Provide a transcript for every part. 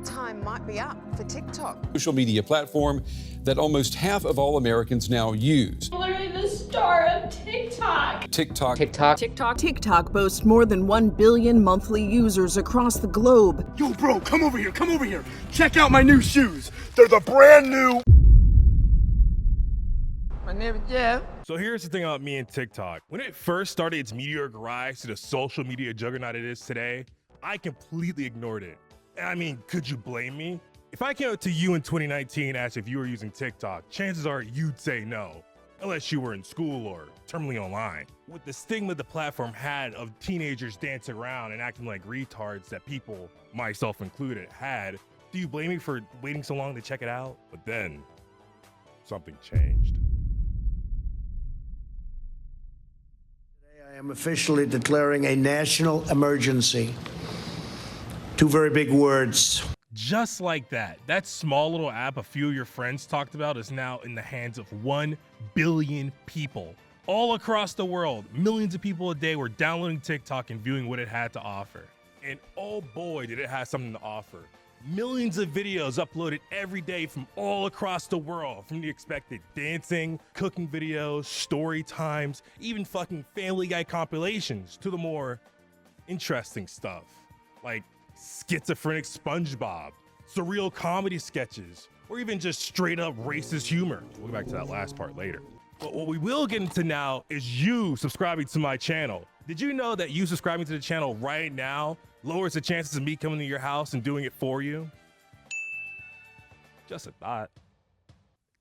Time might be up for TikTok. Social media platform that almost half of all Americans now use. Literally the star of TikTok. TikTok boasts more than 1 billion monthly users across the globe. Yo, bro, come over here. Check out my new shoes. They're the brand new. My name is Jeff. So here's the thing about me and TikTok. When it first started its meteoric rise to the social media juggernaut it is today, I completely ignored it. I mean, could you blame me? If I came up to you in 2019 and asked if you were using TikTok, chances are you'd say no, unless you were in school or terminally online. With the stigma the platform had of teenagers dancing around and acting like retards that people, myself included, had, do you blame me for waiting so long to check it out? But then, something changed. I am officially declaring a national emergency. Two very big words. Just like that, that small little app a few of your friends talked about is now in the hands of 1 billion people. All across the world, millions of people a day were downloading TikTok and viewing what it had to offer. And oh boy, did it have something to offer. Millions of videos uploaded every day from all across the world, from the expected dancing, cooking videos, story times, even fucking Family Guy compilations, to the more interesting stuff, like schizophrenic SpongeBob, surreal comedy sketches, or even just straight up racist humor. We'll get back to that last part later. But what we will get into now is you subscribing to my channel. Did you know that you subscribing to the channel right now lowers the chances of me coming to your house and doing it for you? Just a thought.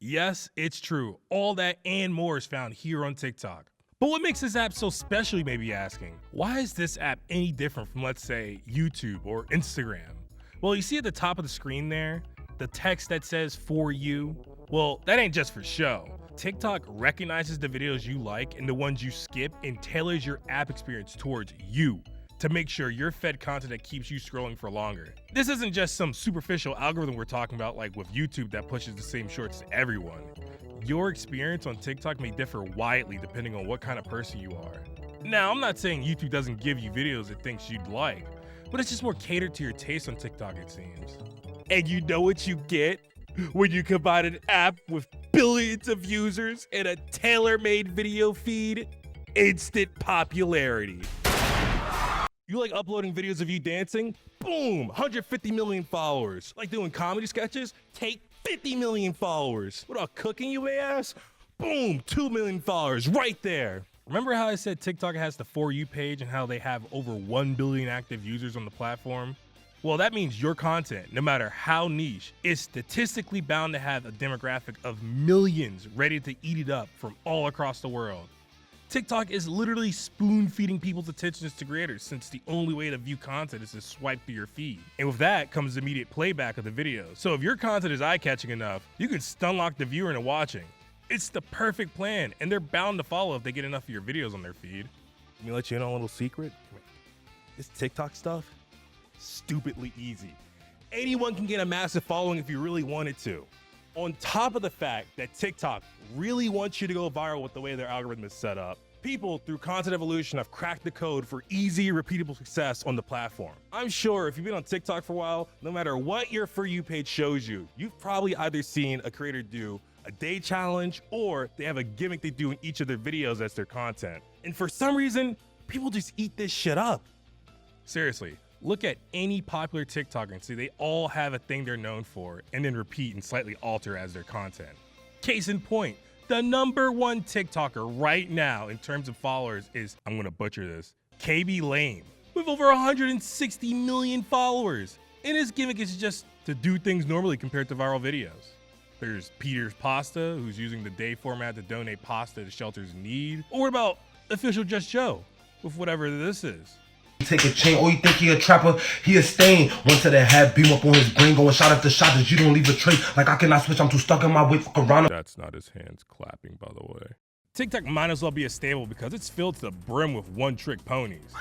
Yes, it's true. All that and more is found here on TikTok. But what makes this app so special, you may be asking? Why is this app any different from, let's say, YouTube or Instagram? Well, you see at the top of the screen there, the text that says "for you"? Well, that ain't just for show. TikTok recognizes the videos you like and the ones you skip and tailors your app experience towards you to make sure you're fed content that keeps you scrolling for longer. This isn't just some superficial algorithm we're talking about like with YouTube that pushes the same shorts to everyone. Your experience on TikTok may differ widely depending on what kind of person you are. Now, I'm not saying YouTube doesn't give you videos it thinks you'd like, but it's just more catered to your taste on TikTok, it seems. And you know what you get when you combine an app with billions of users and a tailor-made video feed? Instant popularity. You like uploading videos of you dancing? Boom, 150 million followers. Like doing comedy sketches? Take 50 million followers. What about cooking, you may ask? Boom, 2 million followers right there. Remember how I said TikTok has the For You page and how they have over 1 billion active users on the platform? Well, that means your content, no matter how niche, is statistically bound to have a demographic of millions ready to eat it up from all across the world. TikTok is literally spoon-feeding people's attentions to creators since the only way to view content is to swipe through your feed. And with that comes immediate playback of the videos. So if your content is eye-catching enough, you can stun-lock the viewer into watching. It's the perfect plan, and they're bound to follow if they get enough of your videos on their feed. Let me let you in on a little secret. This TikTok stuff, stupidly easy. Anyone can get a massive following if you really wanted to. On top of the fact that TikTok really wants you to go viral with the way their algorithm is set up, people through content evolution have cracked the code for easy, repeatable success on the platform. I'm sure if you've been on TikTok for a while, no matter what your For You page shows you, you've probably either seen a creator do a day challenge or they have a gimmick they do in each of their videos as their content. And for some reason, people just eat this shit up. Seriously. Look at any popular TikToker and see they all have a thing they're known for and then repeat and slightly alter as their content. Case in point, the #1 TikToker right now in terms of followers is, I'm gonna butcher this, KB Lame, with over 160 million followers. And his gimmick is just to do things normally compared to viral videos. There's Peter's Pasta, who's using the day format to donate pasta to shelters in need. Or what about Official Just Joe, with whatever this is. Take a chain, or you think he a trapper, he a stain. One to the head, beam up on his brain, going shot after shot that you don't leave a trace. Like I cannot switch, I'm too stuck in my way for Corona. That's not his hands clapping, by the way. TikTok might as well be a stable because it's filled to the brim with one-trick ponies.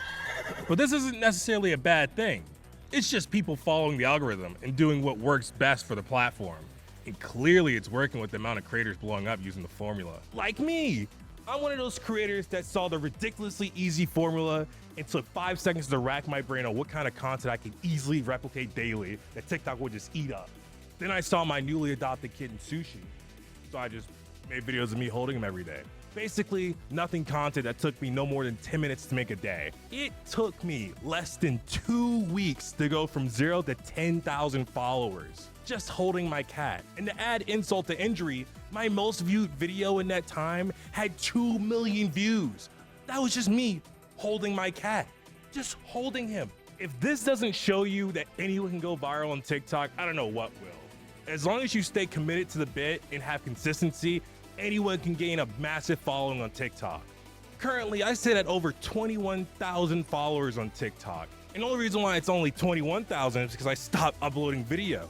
But this isn't necessarily a bad thing. It's just people following the algorithm and doing what works best for the platform. And clearly it's working with the amount of creators blowing up using the formula. Like me. I'm one of those creators that saw the ridiculously easy formula and took 5 seconds to rack my brain on what kind of content I could easily replicate daily that TikTok would just eat up. Then I saw my newly adopted kitten Sushi, so I just made videos of me holding him every day. Basically, nothing content that took me no more than 10 minutes to make a day. It took me less than 2 weeks to go from 0 to 10,000 followers, just holding my cat. And to add insult to injury, my most viewed video in that time had 2 million views. That was just me holding my cat, just holding him. If this doesn't show you that anyone can go viral on TikTok, I don't know what will. As long as you stay committed to the bit and have consistency, anyone can gain a massive following on TikTok. Currently, I sit at over 21,000 followers on TikTok. And the only reason why it's only 21,000 is because I stopped uploading videos.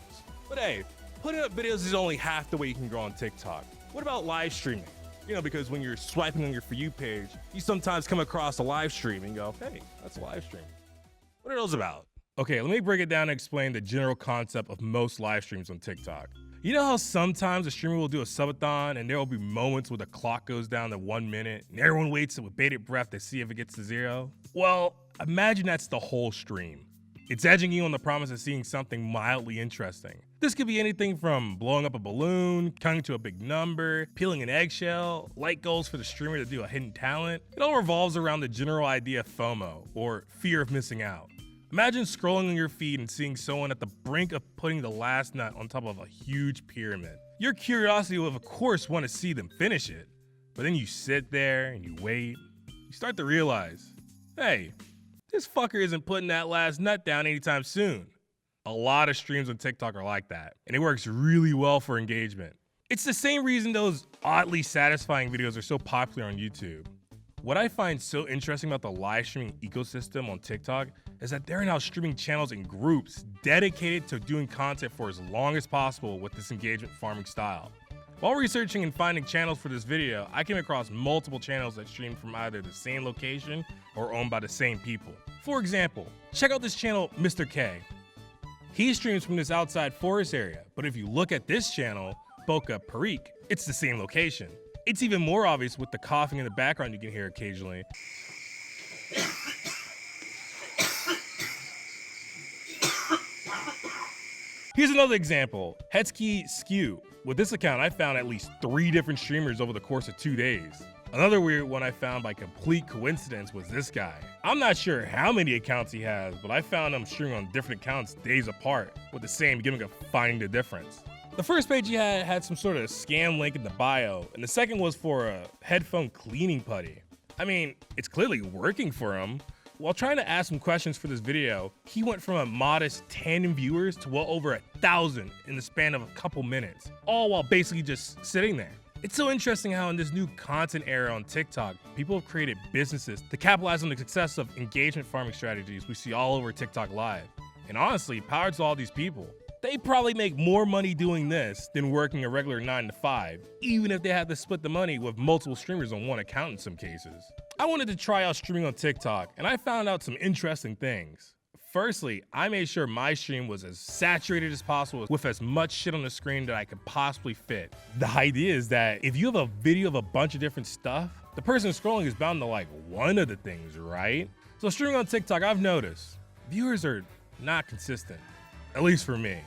But hey, putting up videos is only half the way you can grow on TikTok. What about live streaming? You know, because when you're swiping on your For You page, you sometimes come across a live stream and go, hey, that's a live stream. What are those about? Okay, let me break it down and explain the general concept of most live streams on TikTok. You know how sometimes a streamer will do a subathon and there will be moments where the clock goes down to 1 minute and everyone waits with bated breath to see if it gets to 0? Well, imagine that's the whole stream. It's edging you on the promise of seeing something mildly interesting. This could be anything from blowing up a balloon, counting to a big number, peeling an eggshell, light goals for the streamer to do a hidden talent. It all revolves around the general idea of FOMO, or fear of missing out. Imagine scrolling on your feed and seeing someone at the brink of putting the last nut on top of a huge pyramid. Your curiosity will of course want to see them finish it, but then you sit there and you wait. You start to realize, hey, this fucker isn't putting that last nut down anytime soon. A lot of streams on TikTok are like that, and it works really well for engagement. It's the same reason those oddly satisfying videos are so popular on YouTube. What I find so interesting about the live streaming ecosystem on TikTok is that there are now streaming channels and groups dedicated to doing content for as long as possible with this engagement farming style. While researching and finding channels for this video, I came across multiple channels that stream from either the same location or owned by the same people. For example, check out this channel, Mr. K. He streams from this outside forest area, but if you look at this channel, Boca Perique, it's the same location. It's even more obvious with the coughing in the background you can hear occasionally. Here's another example, Hetzky Skew. With this account, I found at least 3 different streamers over the course of 2 days. Another weird one I found by complete coincidence was this guy. I'm not sure how many accounts he has, but I found him streaming on different accounts days apart with the same gimmick of finding the difference. The first page he had some sort of scam link in the bio, and the second was for a headphone cleaning putty. I mean, it's clearly working for him. While trying to ask some questions for this video, he went from a modest 10 viewers to well over 1,000 in the span of a couple minutes, all while basically just sitting there. It's so interesting how in this new content era on TikTok, people have created businesses to capitalize on the success of engagement farming strategies we see all over TikTok Live. And honestly, power to all these people. They probably make more money doing this than working a regular 9 to 5, even if they had to split the money with multiple streamers on one account in some cases. I wanted to try out streaming on TikTok, and I found out some interesting things. Firstly, I made sure my stream was as saturated as possible with as much shit on the screen that I could possibly fit. The idea is that if you have a video of a bunch of different stuff, the person scrolling is bound to like one of the things, right? So streaming on TikTok, I've noticed viewers are not consistent, at least for me.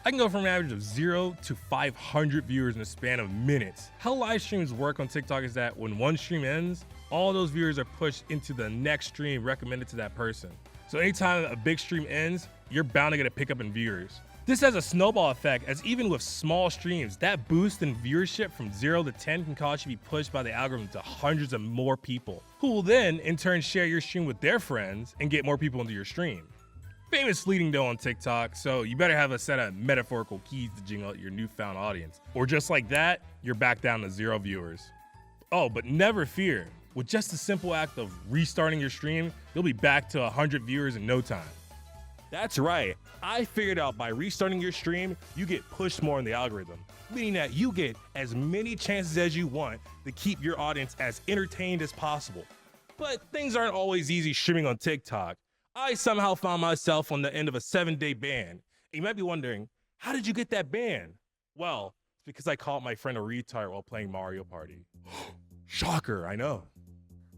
I can go from an average of 0 to 500 viewers in a span of minutes. How live streams work on TikTok is that when one stream ends, all those viewers are pushed into the next stream recommended to that person. So anytime a big stream ends, you're bound to get a pickup in viewers. This has a snowball effect, as even with small streams, that boost in viewership from 0 to 10 can cause you to be pushed by the algorithm to hundreds of more people, who will then in turn share your stream with their friends and get more people into your stream. Fame is fleeting though on TikTok, so you better have a set of metaphorical keys to jingle out your newfound audience. Or just like that, you're back down to 0 viewers. Oh, but never fear. With just the simple act of restarting your stream, you'll be back to 100 viewers in no time. That's right, I figured out by restarting your stream, you get pushed more in the algorithm, meaning that you get as many chances as you want to keep your audience as entertained as possible. But things aren't always easy streaming on TikTok. I somehow found myself on the end of a 7-day ban. And you might be wondering, how did you get that ban? Well, it's because I called my friend a retard while playing Mario Party. Shocker, I know.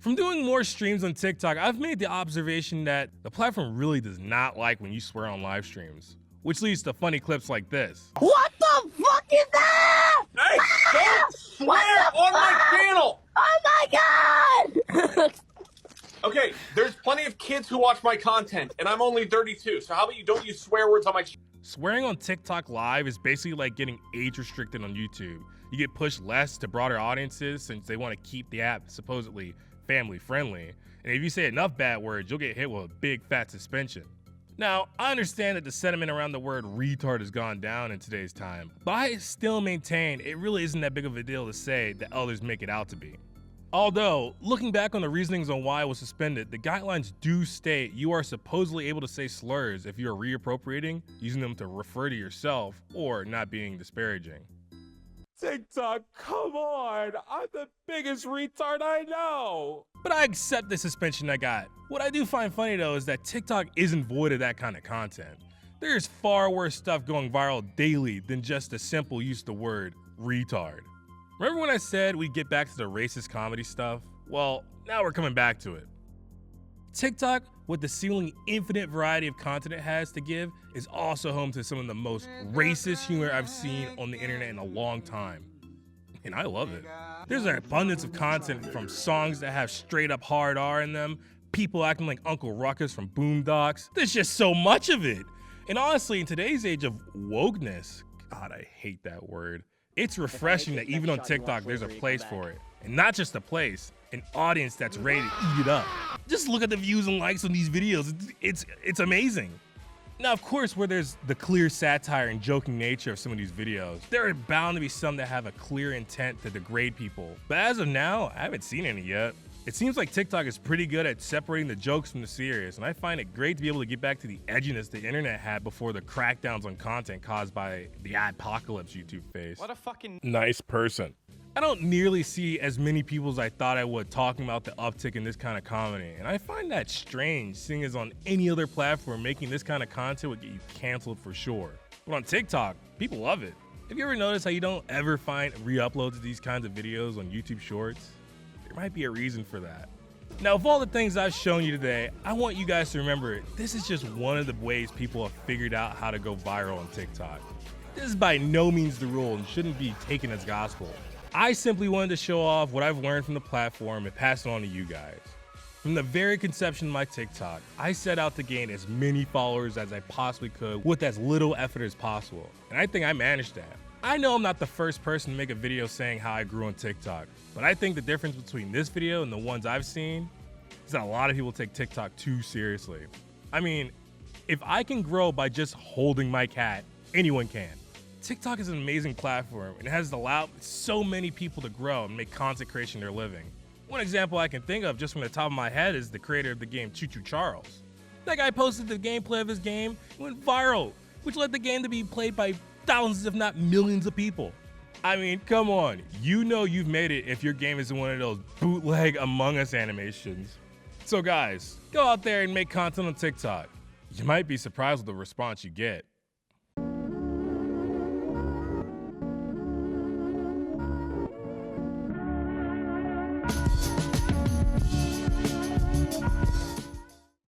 From doing more streams on TikTok, I've made the observation that the platform really does not like when you swear on live streams, which leads to funny clips like this. What the fuck is that? Hey, don't swear on my channel! Oh my god! Okay, there's plenty of kids who watch my content, and I'm only 32, so how about you don't use swear words on my channel? Swearing on TikTok Live is basically like getting age restricted on YouTube. You get pushed less to broader audiences since they want to keep the app supposedly family friendly. And if you say enough bad words, you'll get hit with a big fat suspension. Now, I understand that the sentiment around the word retard has gone down in today's time, but I still maintain it really isn't that big of a deal to say that others make it out to be. Although, looking back on the reasonings on why it was suspended, the guidelines do state you are supposedly able to say slurs if you are reappropriating, using them to refer to yourself, or not being disparaging. TikTok, come on! I'm the biggest retard I know! But I accept the suspension I got. What I do find funny though is that TikTok isn't void of that kind of content. There's far worse stuff going viral daily than just the simple use of the word retard. Remember when I said we'd get back to the racist comedy stuff? Well, now we're coming back to it. TikTok, with the seemingly infinite variety of content it has to give, is also home to some of the most racist humor I've seen on the internet in a long time. And I love it. There's an abundance of content from songs that have straight up hard R in them, people acting like Uncle Ruckus from Boondocks. There's just so much of it. And honestly, in today's age of wokeness, God, I hate that word. It's refreshing that even on TikTok, there's a place for it. And not just a place, an audience that's ready to eat it up. Just look at the views and likes on these videos. It's amazing. Now, of course, where there's the clear satire and joking nature of some of these videos, there are bound to be some that have a clear intent to degrade people. But as of now, I haven't seen any yet. It seems like TikTok is pretty good at separating the jokes from the serious, and I find it great to be able to get back to the edginess the internet had before the crackdowns on content caused by the apocalypse YouTube faced. What a fucking Nice person. I don't nearly see as many people as I thought I would talking about the uptick in this kind of comedy, and I find that strange, seeing as on any other platform making this kind of content would get you canceled for sure. But on TikTok, people love it. Have you ever noticed how you don't ever find re-uploads of these kinds of videos on YouTube Shorts? There might be a reason for that. Now, of all the things I've shown you today, I want you guys to remember this is just one of the ways people have figured out how to go viral on TikTok. This is by no means the rule and shouldn't be taken as gospel. I simply wanted to show off what I've learned from the platform and pass it on to you guys. From the very conception of my TikTok, I set out to gain as many followers as I possibly could with as little effort as possible. And I think I managed that. I know I'm not the first person to make a video saying how I grew on TikTok, but I think the difference between this video and the ones I've seen is that a lot of people take TikTok too seriously. I mean, if I can grow by just holding my cat, anyone can. TikTok is an amazing platform and has allowed so many people to grow and make content creation their living. One example I can think of just from the top of my head is the creator of the game Choo Choo Charles. That guy posted the gameplay of his game and went viral, which led the game to be played by thousands if not millions of people. I mean, come on, you know you've made it if your game isn't one of those bootleg Among Us animations. So guys, go out there and make content on TikTok. You might be surprised with the response you get.